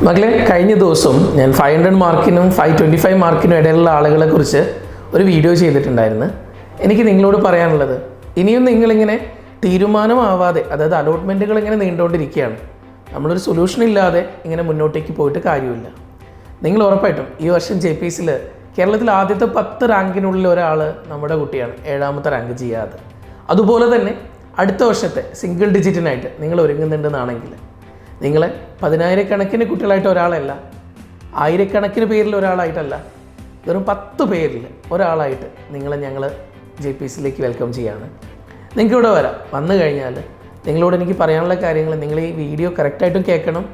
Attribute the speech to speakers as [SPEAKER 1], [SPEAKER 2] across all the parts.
[SPEAKER 1] മകളെ, കഴിഞ്ഞ ദിവസം ഞാൻ 500 മാർക്കിനും 525 മാർക്കിനും ഇടയിലുള്ള ആളുകളെ കുറിച്ച് ഒരു വീഡിയോ ചെയ്തിട്ടുണ്ടായിരുന്നു. എനിക്ക് നിങ്ങളോട് പറയാനുള്ളത്, ഇനിയും നിങ്ങളിങ്ങനെ തീരുമാനമാവാതെ, അതായത് അലോട്ട്മെൻറ്റുകൾ ഇങ്ങനെ നീണ്ടുകൊണ്ടിരിക്കുകയാണ്. നമ്മളൊരു സൊല്യൂഷൻ ഇല്ലാതെ ഇങ്ങനെ മുന്നോട്ടേക്ക് പോയിട്ട് കാര്യമില്ല. നിങ്ങൾ ഉറപ്പായിട്ടും ഈ വർഷം JPSൽ കേരളത്തിൽ ആദ്യത്തെ 10 റാങ്കിനുള്ളിൽ ഒരാൾ നമ്മുടെ കുട്ടിയാണ്, 7ാമത്തെ റാങ്ക് ചെയ്യാതെ. അതുപോലെ തന്നെ അടുത്ത വർഷത്തെ സിംഗിൾ ഡിജിറ്റിനായിട്ട് നിങ്ങൾ ഒരുങ്ങുന്നുണ്ടെന്നാണെങ്കിൽ നിങ്ങൾ 10,000 കുട്ടികളായിട്ട് ഒരാളല്ല, 1000 പേരിൽ ഒരാളായിട്ടല്ല, വെറും 10 പേരിൽ ഒരാളായിട്ട് നിങ്ങളെ ഞങ്ങൾ JPSലേക്ക് വെൽക്കം ചെയ്യാണ്. നിങ്ങൾക്ക് ഇവിടെ വന്നു കഴിഞ്ഞാൽ നിങ്ങളോട് എനിക്ക് പറയാനുള്ള കാര്യങ്ങൾ, നിങ്ങൾ ഈ വീഡിയോ കറക്റ്റായിട്ടും കേൾക്കണം.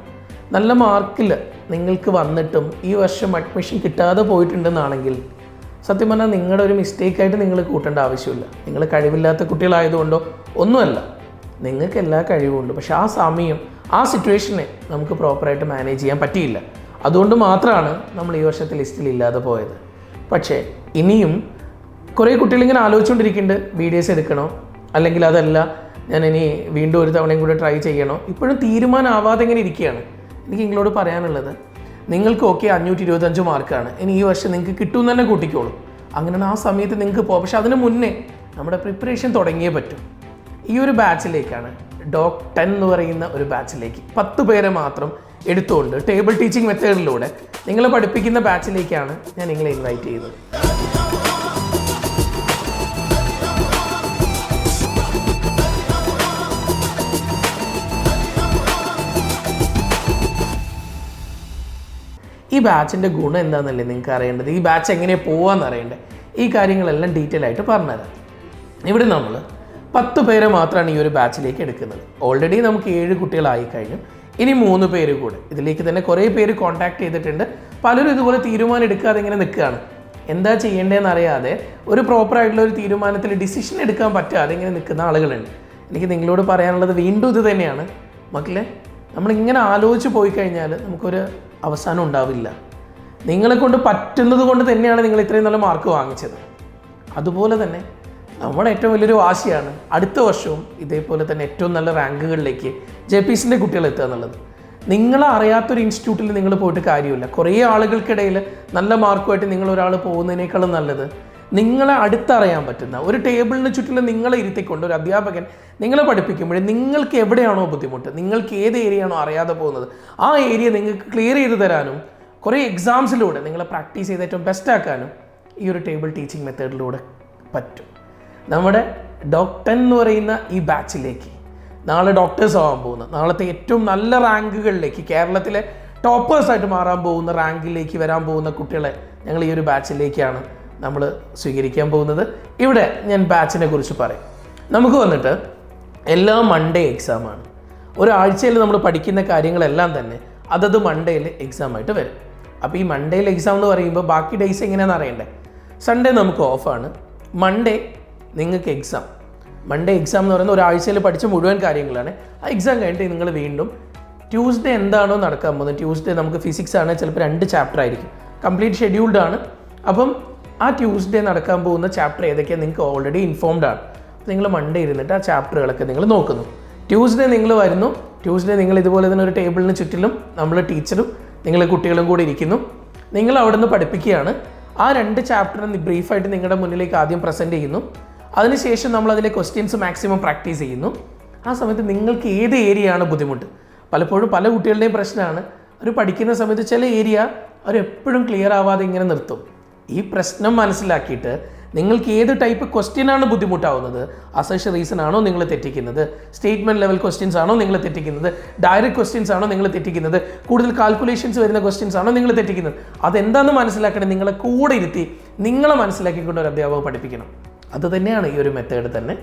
[SPEAKER 1] നല്ല മാർക്കിൽ നിങ്ങൾക്ക് വന്നിട്ടും ഈ വർഷം അഡ്മിഷൻ കിട്ടാതെ പോയിട്ടുണ്ടെന്നാണെങ്കിൽ സത്യം പറഞ്ഞാൽ നിങ്ങളുടെ ഒരു മിസ്റ്റേക്കായിട്ട് നിങ്ങൾ കൂട്ടേണ്ട ആവശ്യമില്ല. നിങ്ങൾ കഴിവില്ലാത്ത കുട്ടികളായതുകൊണ്ടോ ഒന്നുമല്ല, നിങ്ങൾക്ക് എല്ലാ കഴിവുമുണ്ട്. പക്ഷേ ആ സമയം, ആ സിറ്റുവേഷനെ നമുക്ക് പ്രോപ്പറായിട്ട് മാനേജ് ചെയ്യാൻ പറ്റിയില്ല. അതുകൊണ്ട് മാത്രമാണ് നമ്മൾ ഈ വർഷത്തെ ലിസ്റ്റിൽ ഇല്ലാതെ പോയത്. പക്ഷേ ഇനിയും കുറേ കുട്ടികളിങ്ങനെ ആലോചിച്ചുകൊണ്ടിരിക്കുന്നുണ്ട്, BDS എടുക്കണോ അല്ലെങ്കിൽ അതല്ല ഞാൻ ഇനി വീണ്ടും ഒരു തവണയും കൂടെ ട്രൈ ചെയ്യണോ. ഇപ്പോഴും തീരുമാനമാവാതെ ഇങ്ങനെ ഇരിക്കുകയാണ്. എനിക്ക് നിങ്ങളോട് പറയാനുള്ളത്, നിങ്ങൾക്ക് 525 മാർക്കാണ്, ഇനി ഈ വർഷം നിങ്ങൾക്ക് കിട്ടുമെന്ന് തന്നെ കൂട്ടിക്കോളൂ. അങ്ങനെ ആ സമയത്ത് നിങ്ങൾക്ക് പോകാം. പക്ഷെ അതിന് മുന്നേ നമ്മുടെ പ്രിപ്പറേഷൻ തുടങ്ങിയേ പറ്റും. ഈ ഒരു ബാച്ചിലേക്കാണ്, ഡോക് 10 എന്ന് പറയുന്ന ഒരു ബാച്ചിലേക്ക് 10 പേരെ മാത്രം എടുത്തുകൊണ്ട് ടേബിൾ ടീച്ചിങ് മെത്തേഡിലൂടെ നിങ്ങളെ പഠിപ്പിക്കുന്ന ബാച്ചിലേക്കാണ് ഞാൻ നിങ്ങളെ ഇൻവൈറ്റ് ചെയ്യുന്നത്. ഈ ബാച്ചിൻ്റെ ഗുണം എന്താണെന്നല്ലേ നിങ്ങൾക്ക് അറിയേണ്ടത്, ഈ ബാച്ച് എങ്ങനെ പോകാമെന്ന് അറിയേണ്ടത്. ഈ കാര്യങ്ങളെല്ലാം ഡീറ്റെയിൽ ആയിട്ട് പറഞ്ഞുതരാം. ഇവിടെ നമ്മൾ 10 പേരെ മാത്രമാണ് ഈ ഒരു ബാച്ചിലേക്ക് എടുക്കുന്നത്. ഓൾറെഡി നമുക്ക് 7 കുട്ടികളായി കഴിഞ്ഞു. ഇനി 3 പേര് കൂടെ ഇതിലേക്ക് തന്നെ കുറേ പേര് കോൺടാക്ട് ചെയ്തിട്ടുണ്ട്. പലരും ഇതുപോലെ തീരുമാനം എടുക്കാതെ ഇങ്ങനെ നിൽക്കുകയാണ്. എന്താ ചെയ്യേണ്ടതെന്ന് അറിയാതെ ഒരു പ്രോപ്പറായിട്ടുള്ള ഒരു തീരുമാനത്തിൽ ഡിസിഷൻ എടുക്കാൻ പറ്റാതെ ഇങ്ങനെ നിൽക്കുന്ന ആളുകളുണ്ട്. എനിക്ക് നിങ്ങളോട് പറയാനുള്ളത് വീണ്ടും ഇത് തന്നെയാണ്, മക്കളെ, നമ്മളിങ്ങനെ ആലോചിച്ച് പോയി കഴിഞ്ഞാൽ നമുക്കൊരു അവസാനം ഉണ്ടാവില്ല. നിങ്ങളെ കൊണ്ട് പറ്റുന്നത് കൊണ്ട് തന്നെയാണ് നിങ്ങൾ ഇത്രയും നല്ല മാർക്ക് വാങ്ങിച്ചത്. അതുപോലെ തന്നെ നമ്മുടെ ഏറ്റവും വലിയൊരു വാശിയാണ് അടുത്ത വർഷവും ഇതേപോലെ തന്നെ ഏറ്റവും നല്ല റാങ്കുകളിലേക്ക് JPSൻ്റെ കുട്ടികൾ എത്തുക എന്നുള്ളത്. നിങ്ങളെ അറിയാത്തൊരു ഇൻസ്റ്റിറ്റ്യൂട്ടിൽ നിങ്ങൾ പോയിട്ട് കാര്യമില്ല. കുറേ ആളുകൾക്കിടയിൽ നല്ല മാർക്കുമായിട്ട് നിങ്ങളൊരാൾ പോകുന്നതിനേക്കാളും നല്ലത് നിങ്ങളെ അടുത്തറിയാൻ പറ്റുന്ന ഒരു ടേബിളിന് ചുറ്റിലും നിങ്ങളെ ഇരുത്തിക്കൊണ്ട് ഒരു അധ്യാപകൻ നിങ്ങളെ പഠിപ്പിക്കുമ്പോഴേ നിങ്ങൾക്ക് എവിടെയാണോ ബുദ്ധിമുട്ട്, നിങ്ങൾക്ക് ഏത് ഏരിയയാണോ അറിയാതെ പോകുന്നത്, ആ ഏരിയ നിങ്ങൾക്ക് ക്ലിയർ ചെയ്ത് തരാനും കുറേ എക്സാംസിലൂടെ നിങ്ങളെ പ്രാക്ടീസ് ചെയ്ത് ഏറ്റവും ബെസ്റ്റ് ആക്കാനും ഈ ഒരു ടേബിൾ ടീച്ചിങ് മെത്തേഡിലൂടെ പറ്റും. നമ്മുടെ ഡോക് 10 എന്ന് പറയുന്ന ഈ ബാച്ചിലേക്ക് നാളെ ഡോക്ടേഴ്സ് ആവാൻ പോകുന്ന, നാളത്തെ ഏറ്റവും നല്ല റാങ്കുകളിലേക്ക്, കേരളത്തിലെ ടോപ്പേഴ്സായിട്ട് മാറാൻ പോകുന്ന റാങ്കിലേക്ക് വരാൻ പോകുന്ന കുട്ടികളെ ഞങ്ങൾ ഈ ഒരു ബാച്ചിലേക്കാണ് നമ്മൾ സ്വീകരിക്കാൻ പോകുന്നത്. ഇവിടെ ഞാൻ ബാച്ചിനെ കുറിച്ച് പറയും. നമുക്ക് വന്നിട്ട് എല്ലാ മൺഡേ എക്സാമാണ്. ഒരാഴ്ചയിൽ നമ്മൾ പഠിക്കുന്ന കാര്യങ്ങളെല്ലാം തന്നെ അതത് മൺഡേയിൽ എക്സാമായിട്ട് വരും. അപ്പോൾ ഈ മൺഡേയിൽ എക്സാം എന്ന് പറയുമ്പോൾ ബാക്കി ഡേയ്സ് എങ്ങനെയാണെന്ന് അറിയണ്ടേ. സൺഡേ നമുക്ക് ഓഫാണ്, മൺഡേ നിങ്ങൾക്ക് എക്സാം. മൺഡേ എക്സാം എന്ന് പറയുന്നത് ഒരാഴ്ചയിൽ പഠിച്ച മുഴുവൻ കാര്യങ്ങളാണ്. ആ എക്സാം കഴിഞ്ഞിട്ട് നിങ്ങൾ വീണ്ടും ട്യൂസ്ഡേ എന്താണോ നടക്കാൻ പോകുന്നത്, ട്യൂസ്ഡേ നമുക്ക് ഫിസിക്സ് ആണ്, ചിലപ്പോൾ 2 ചാപ്റ്റർ ആയിരിക്കും, കംപ്ലീറ്റ് ഷെഡ്യൂൾഡ് ആണ്. അപ്പം ആ ട്യൂസ്ഡേ നടക്കാൻ പോകുന്ന ചാപ്റ്റർ ഏതൊക്കെയാണ് നിങ്ങൾക്ക് ഓൾറെഡി ഇൻഫോംഡ് ആണ്. നിങ്ങൾ മൺഡേ ഇരുന്നിട്ട് ആ ചാപ്റ്ററുകളൊക്കെ നിങ്ങൾ നോക്കുന്നു. ട്യൂസ്ഡേ നിങ്ങൾ വരുന്നു, ട്യൂസ്ഡേ നിങ്ങൾ ഇതുപോലെ തന്നെ ഒരു ടേബിളിന് ചുറ്റിലും നമ്മൾ ടീച്ചറും നിങ്ങൾ കുട്ടികളും കൂടി ഇരിക്കുന്നു. നിങ്ങൾ അവിടെ നിന്ന് പഠിപ്പിക്കുകയാണ്. ആ 2 ചാപ്റ്ററിന് ബ്രീഫായിട്ട് നിങ്ങളുടെ മുന്നിലേക്ക് ആദ്യം പ്രസൻറ്റ് ചെയ്യുന്നു. അതിനുശേഷം നമ്മൾ അതിലെ ക്വസ്റ്റ്യൻസ് മാക്സിമം പ്രാക്ടീസ് ചെയ്യുന്നു. ആ സമയത്ത് നിങ്ങൾക്ക് ഏത് ഏരിയയാണ് ബുദ്ധിമുട്ട്, പലപ്പോഴും പല കുട്ടികളുടെയും പ്രശ്നമാണ്, അവർ പഠിക്കുന്ന സമയത്ത് ചില ഏരിയ അവരെപ്പോഴും ക്ലിയർ ആവാതെ ഇങ്ങനെ നിർത്തും. ഈ പ്രശ്നം മനസ്സിലാക്കിയിട്ട് നിങ്ങൾക്ക് ഏത് ടൈപ്പ് ക്വസ്റ്റ്യനാണ് ബുദ്ധിമുട്ടാവുന്നത്, അസർഷൻ റീസൺ ആണോ നിങ്ങൾ തെറ്റിക്കുന്നത്, സ്റ്റേറ്റ്മെൻറ്റ് ലെവൽ ക്വസ്റ്റ്യൻസ് ആണോ നിങ്ങൾ തെറ്റിക്കുന്നത്, ഡയറക്റ്റ് ക്വസ്റ്റ്യൻസ് ആണോ നിങ്ങൾ തെറ്റിക്കുന്നത്, കൂടുതൽ കാൽക്കുലേഷൻസ് വരുന്ന ക്വസ്റ്റ്യൻസ് ആണോ നിങ്ങൾ തെറ്റിക്കുന്നത്, അതെന്താണെന്ന് മനസ്സിലാക്കണം. നിങ്ങളെ കൂടെ ഇരുത്തി നിങ്ങളെ മനസ്സിലാക്കിക്കൊണ്ട് ഒരു അധ്യാപകം പഠിപ്പിക്കണം. അത് തന്നെയാണ് ഈ ഒരു മെത്തേഡ് തന്നെ.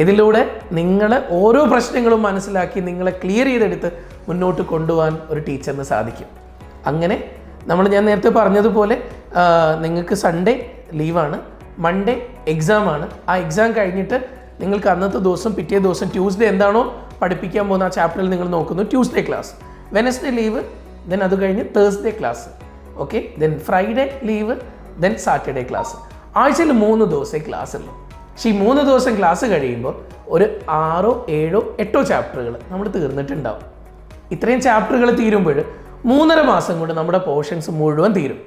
[SPEAKER 1] ഇതിലൂടെ നിങ്ങളെ ഓരോ പ്രശ്നങ്ങളും മനസ്സിലാക്കി നിങ്ങളെ ക്ലിയർ ചെയ്തെടുത്ത് മുന്നോട്ട് കൊണ്ടുപോകാൻ ഒരു ടീച്ചറിന് സാധിക്കും. അങ്ങനെ ഞാൻ നേരത്തെ പറഞ്ഞതുപോലെ നിങ്ങൾക്ക് സൺഡേ ലീവാണ്, മൺഡേ എക്സാമാണ്. ആ എക്സാം കഴിഞ്ഞിട്ട് നിങ്ങൾക്ക് അന്നത്തെ ദിവസം പിറ്റേ ദിവസം ട്യൂസ്ഡേ എന്താണോ പഠിപ്പിക്കാൻ പോകുന്ന ആ ചാപ്റ്ററിൽ നിങ്ങൾ നോക്കുന്നു, Tuesday class, Wednesday leave, then അത് കഴിഞ്ഞ് Thursday class, okay, then Friday leave, then Saturday class. ആഴ്ചയിൽ 3 ദിവസമേ ക്ലാസ് ഉള്ളൂ. പക്ഷേ ഈ 3 ദിവസം ക്ലാസ് കഴിയുമ്പോൾ ഒരു 6, 7, 8 ചാപ്റ്ററുകൾ നമ്മൾ തീർന്നിട്ടുണ്ടാവും. ഇത്രയും ചാപ്റ്ററുകൾ തീരുമ്പോൾ 3.5 മാസം കൊണ്ട് നമ്മുടെ പോർഷൻസ് മുഴുവൻ തീരും.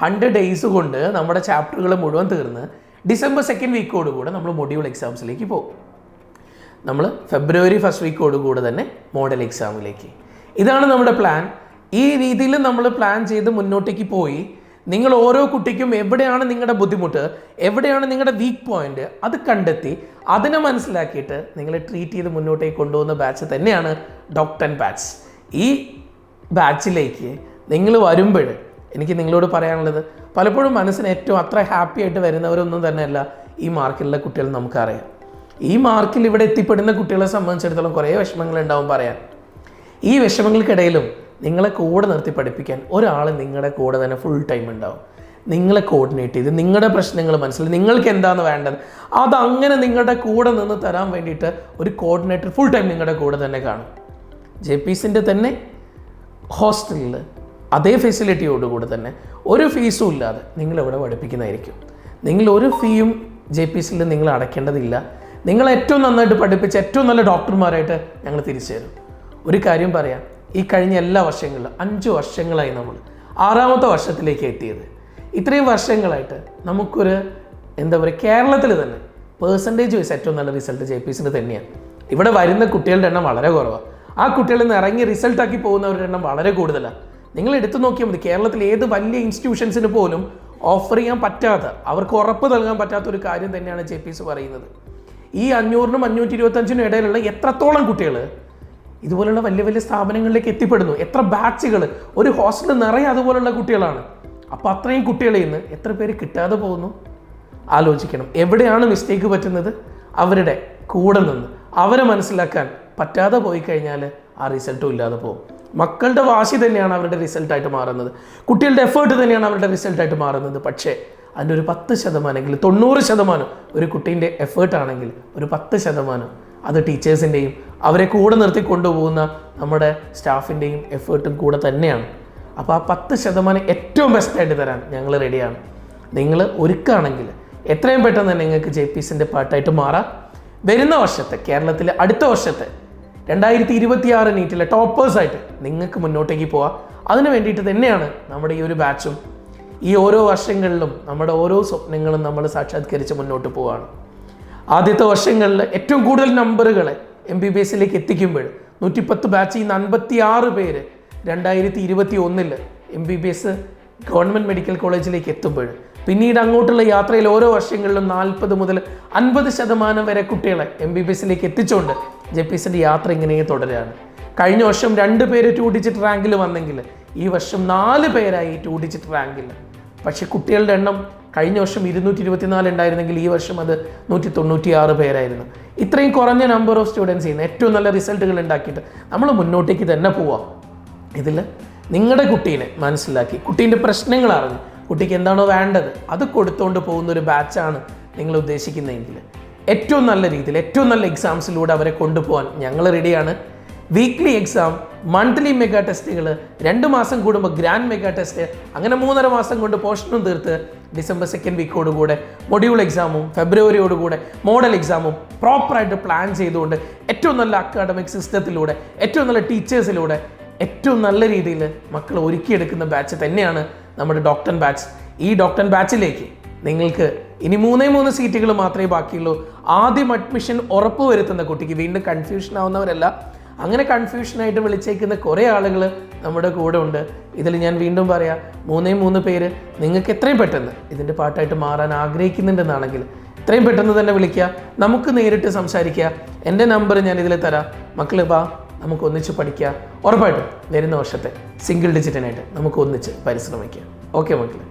[SPEAKER 1] 100 days കൊണ്ട് നമ്മുടെ ചാപ്റ്ററുകൾ മുഴുവൻ തീർന്ന് December 2nd വീക്കോടുകൂടെ നമ്മൾ മൊഡ്യൂൾ എക്സാംസിലേക്ക് പോകും. നമ്മൾ February 1st വീക്കോടുകൂടെ തന്നെ മോഡൽ എക്സാമിലേക്ക്. ഇതാണ് നമ്മുടെ പ്ലാൻ. ഈ രീതിയിൽ നമ്മൾ പ്ലാൻ ചെയ്ത് മുന്നോട്ടേക്ക് പോയി നിങ്ങൾ ഓരോ കുട്ടിക്കും എവിടെയാണ് നിങ്ങളുടെ ബുദ്ധിമുട്ട്, എവിടെയാണ് നിങ്ങളുടെ വീക്ക് പോയിന്റ്, അത് കണ്ടെത്തി അതിനെ മനസ്സിലാക്കിയിട്ട് നിങ്ങളെ ട്രീറ്റ് ചെയ്ത് മുന്നോട്ടേക്ക് കൊണ്ടുപോകുന്ന ബാച്ച് തന്നെയാണ് ഡോക്ടർ ബാച്ച്. ഈ ബാച്ചിലേക്ക് നിങ്ങൾ വരുമ്പോൾ എനിക്ക് നിങ്ങളോട് പറയാനുള്ളത്, പലപ്പോഴും മനസ്സിന് ഏറ്റവും അത്ര ഹാപ്പി ആയിട്ട് വരുന്നവരൊന്നും തന്നെയല്ല ഈ മാർക്കിലുള്ള കുട്ടികൾ. നമുക്കറിയാം ഈ മാർക്കിൽ ഇവിടെ എത്തിപ്പെടുന്ന കുട്ടികളെ സംബന്ധിച്ചിടത്തോളം കുറേ വിഷമങ്ങളുണ്ടാവും പറയാൻ. ഈ വിഷമങ്ങൾക്കിടയിലും നിങ്ങളെ കൂടെ നിർത്തി പഠിപ്പിക്കാൻ ഒരാൾ നിങ്ങളുടെ കൂടെ തന്നെ ഫുൾ ടൈം ഉണ്ടാവും. നിങ്ങളെ കോർഡിനേറ്റ് ചെയ്ത് നിങ്ങളുടെ പ്രശ്നങ്ങൾ മനസ്സിലാക്കി നിങ്ങൾക്ക് എന്താണ് വേണ്ടത് അതങ്ങനെ നിങ്ങളുടെ കൂടെ നിന്ന് തരാൻ വേണ്ടിയിട്ട് ഒരു കോർഡിനേറ്റർ ഫുൾ ടൈം നിങ്ങളുടെ കൂടെ തന്നെ കാണും. JPCൻ്റെ തന്നെ ഹോസ്റ്റലിൽ അതേ ഫെസിലിറ്റിയോടുകൂടി തന്നെ ഒരു ഫീസും ഇല്ലാതെ നിങ്ങളിവിടെ പഠിപ്പിക്കുന്നതായിരിക്കും. നിങ്ങൾ ഒരു ഫീയും JPCയിൽ നിങ്ങൾ അടയ്ക്കേണ്ടതില്ല. നിങ്ങൾ ഏറ്റവും നന്നായിട്ട് പഠിപ്പിച്ച് ഏറ്റവും നല്ല ഡോക്ടർമാരായിട്ട് ഞങ്ങൾ തിരിച്ചു തരും. ഒരു കാര്യം പറയാം, ഈ കഴിഞ്ഞ എല്ലാ വർഷങ്ങളിലും 5 വർഷങ്ങളായി നമ്മൾ 6ാമത്തെ വർഷത്തിലേക്ക് എത്തിയത്. ഇത്രയും വർഷങ്ങളായിട്ട് നമുക്കൊരു എന്താ പറയുക, കേരളത്തിൽ തന്നെ പേഴ്സൻറ്റേജ് വൈസ് ഏറ്റവും നല്ല റിസൾട്ട് JPCന് തന്നെയാണ്. ഇവിടെ വരുന്ന കുട്ടികളുടെ എണ്ണം വളരെ കുറവാണ്. ആ കുട്ടികളിൽ നിന്ന് ഇറങ്ങി റിസൾട്ടാക്കി പോകുന്നവരുടെ എണ്ണം വളരെ കൂടുതലാണ്. നിങ്ങൾ എടുത്തു നോക്കിയാൽ മതി, കേരളത്തിൽ ഏത് വലിയ ഇൻസ്റ്റിറ്റ്യൂഷൻസിന് പോലും ഓഫർ ചെയ്യാൻ പറ്റാത്ത, അവർക്ക് ഉറപ്പ് നൽകാൻ പറ്റാത്ത ഒരു കാര്യം തന്നെയാണ് JPC പറയുന്നത്. ഈ 500-നും 525-നും ഇടയിലുള്ള എത്രത്തോളം കുട്ടികൾ ഇതുപോലുള്ള വലിയ വലിയ സ്ഥാപനങ്ങളിലേക്ക് എത്തിപ്പെടുന്നു, എത്ര ബാച്ചുകൾ, ഒരു ഹോസ്റ്റൽ നിറയെ അതുപോലുള്ള കുട്ടികളാണ്. അപ്പോൾ അത്രയും കുട്ടികളിൽ നിന്ന് എത്ര പേര് കിട്ടാതെ പോകുന്നു ആലോചിക്കണം. എവിടെയാണ് മിസ്റ്റേക്ക് പറ്റുന്നത്, അവരുടെ കൂടെ നിന്ന് അവരെ മനസ്സിലാക്കാൻ പറ്റാതെ പോയി കഴിഞ്ഞാൽ ആ റിസൾട്ടും ഇല്ലാതെ പോകും. മക്കളുടെ വാശി തന്നെയാണ് അവരുടെ റിസൾട്ടായിട്ട് മാറുന്നത്, കുട്ടികളുടെ എഫേർട്ട് തന്നെയാണ് അവരുടെ റിസൾട്ടായിട്ട് മാറുന്നത്. പക്ഷേ അതിൻ്റെ ഒരു 10% 90% ഒരു കുട്ടീൻ്റെ എഫേർട്ടാണെങ്കിൽ ഒരു 10% അത് ടീച്ചേഴ്സിൻ്റെയും അവരെ കൂടെ നിർത്തി കൊണ്ടുപോകുന്ന നമ്മുടെ സ്റ്റാഫിൻ്റെയും എഫേർട്ടും കൂടെ തന്നെയാണ്. അപ്പോൾ ആ 10% ഏറ്റവും ബെസ്റ്റായിട്ട് തരാൻ ഞങ്ങൾ റെഡിയാണ്. നിങ്ങൾ ഒരുക്കുകയാണെങ്കിൽ എത്രയും പെട്ടെന്ന് തന്നെ നിങ്ങൾക്ക് JPCൻ്റെ പാർട്ടായിട്ട് മാറാം. വരുന്ന വർഷത്തെ കേരളത്തിലെ അടുത്ത വർഷത്തെ 2026 നീറ്റിലെ ടോപ്പേഴ്സായിട്ട് നിങ്ങൾക്ക് മുന്നോട്ടേക്ക് പോവാം. അതിന് വേണ്ടിയിട്ട് തന്നെയാണ് നമ്മുടെ ഈ ഒരു ബാച്ചും. ഈ ഓരോ വർഷങ്ങളിലും നമ്മുടെ ഓരോ സ്വപ്നങ്ങളും നമ്മൾ സാക്ഷാത്കരിച്ച് മുന്നോട്ട് പോവുകയാണ്. ആദ്യത്തെ വർഷങ്ങളിൽ ഏറ്റവും കൂടുതൽ നമ്പറുകളെ MBBSയിലേക്ക് എത്തിക്കുമ്പോൾ 110 ബാച്ചിൽ നിന്ന് 56 പേര് 2021 MBBS ഗവൺമെൻറ് മെഡിക്കൽ കോളേജിലേക്ക് എത്തുമ്പോൾ, പിന്നീട് അങ്ങോട്ടുള്ള യാത്രയിൽ ഓരോ വർഷങ്ങളിലും 40 മുതൽ 50% വരെ കുട്ടികളെ MBBSയിലേക്ക് എത്തിച്ചുകൊണ്ട് JPCൻ്റെ യാത്ര ഇങ്ങനെ തുടരുകയാണ്. കഴിഞ്ഞ വർഷം 2 പേര് 2 ഡിജിറ്റ് റാങ്കിൽ വന്നെങ്കിൽ ഈ വർഷം 4 പേരായി 2 ഡിജിറ്റ് റാങ്കിൽ. പക്ഷേ കുട്ടികളുടെ എണ്ണം കഴിഞ്ഞ വർഷം 224 ഉണ്ടായിരുന്നെങ്കിൽ ഈ വർഷം അത് 196 പേരായിരുന്നു. ഇത്രയും കുറഞ്ഞ നമ്പർ ഓഫ് സ്റ്റുഡൻസ് ചെയ്യുന്ന ഏറ്റവും നല്ല റിസൾട്ടുകൾ ഉണ്ടാക്കിയിട്ട് നമ്മൾ മുന്നോട്ടേക്ക് തന്നെ പോവാം. ഇതിൽ നിങ്ങളുടെ കുട്ടീനെ മനസ്സിലാക്കി കുട്ടീൻ്റെ പ്രശ്നങ്ങൾ അറിഞ്ഞ് കുട്ടിക്ക് എന്താണോ വേണ്ടത് അത് കൊടുത്തുകൊണ്ട് പോകുന്ന ഒരു ബാച്ചാണ് നിങ്ങൾ ഉദ്ദേശിക്കുന്നതെങ്കിൽ ഏറ്റവും നല്ല രീതിയിൽ ഏറ്റവും നല്ല എക്സാംസിലൂടെ അവരെ കൊണ്ടുപോകാൻ ഞങ്ങൾ റെഡിയാണ്. വീക്ക്ലി എക്സാം, മന്ത്ലി മെഗാ ടെസ്റ്റുകൾ, 2 മാസം കൂടുമ്പോൾ ഗ്രാൻഡ് മെഗാ ടെസ്റ്റ്, അങ്ങനെ 3.5 മാസം കൊണ്ട് പോർഷനും തീർത്ത് December 2nd വീക്കോടുകൂടെ മൊഡ്യൂൾ എക്സാമും ഫെബ്രുവരിയോടുകൂടെ മോഡൽ എക്സാമും പ്രോപ്പറായിട്ട് പ്ലാൻ ചെയ്തുകൊണ്ട് ഏറ്റവും നല്ല അക്കാഡമിക് സിസ്റ്റത്തിലൂടെ ഏറ്റവും നല്ല ടീച്ചേഴ്സിലൂടെ ഏറ്റവും നല്ല രീതിയിൽ മക്കളെ ഒരുക്കിയെടുക്കുന്ന ബാച്ച് തന്നെയാണ് നമ്മുടെ ഡോക്ടർ ബാച്ച്. ഈ ഡോക്ടർ ബാച്ചിലേക്ക് നിങ്ങൾക്ക് ഇനി 3 സീറ്റുകൾ മാത്രമേ ബാക്കിയുള്ളൂ. ആദ്യം അഡ്മിഷൻ ഉറപ്പ് വരുത്തുന്ന കുട്ടിക്ക്, വീണ്ടും കൺഫ്യൂഷൻ ആവുന്നവരല്ല, അങ്ങനെ കൺഫ്യൂഷനായിട്ട് വിളിച്ചേക്കുന്ന കുറേ ആളുകൾ നമ്മുടെ കൂടെ ഉണ്ട്. ഇതിൽ ഞാൻ വീണ്ടും പറയാം, 3 പേര് നിങ്ങൾക്ക് എത്രയും പെട്ടെന്ന് ഇതിൻ്റെ പാട്ടായിട്ട് മാറാൻ ആഗ്രഹിക്കുന്നുണ്ടെന്നാണെങ്കിൽ എത്രയും പെട്ടെന്ന് തന്നെ വിളിക്കുക, നമുക്ക് നേരിട്ട് സംസാരിക്കുക. എൻ്റെ നമ്പർ ഞാൻ ഇതിൽ തരാം. മക്കൾ വാ, നമുക്ക് ഒന്നിച്ച് പഠിക്കുക. ഉറപ്പായിട്ടും വരുന്ന വർഷത്തെ സിംഗിൾ ഡിജിറ്റിനായിട്ട് നമുക്ക് ഒന്നിച്ച് പരിശ്രമിക്കാം. ഓക്കെ മക്കളെ.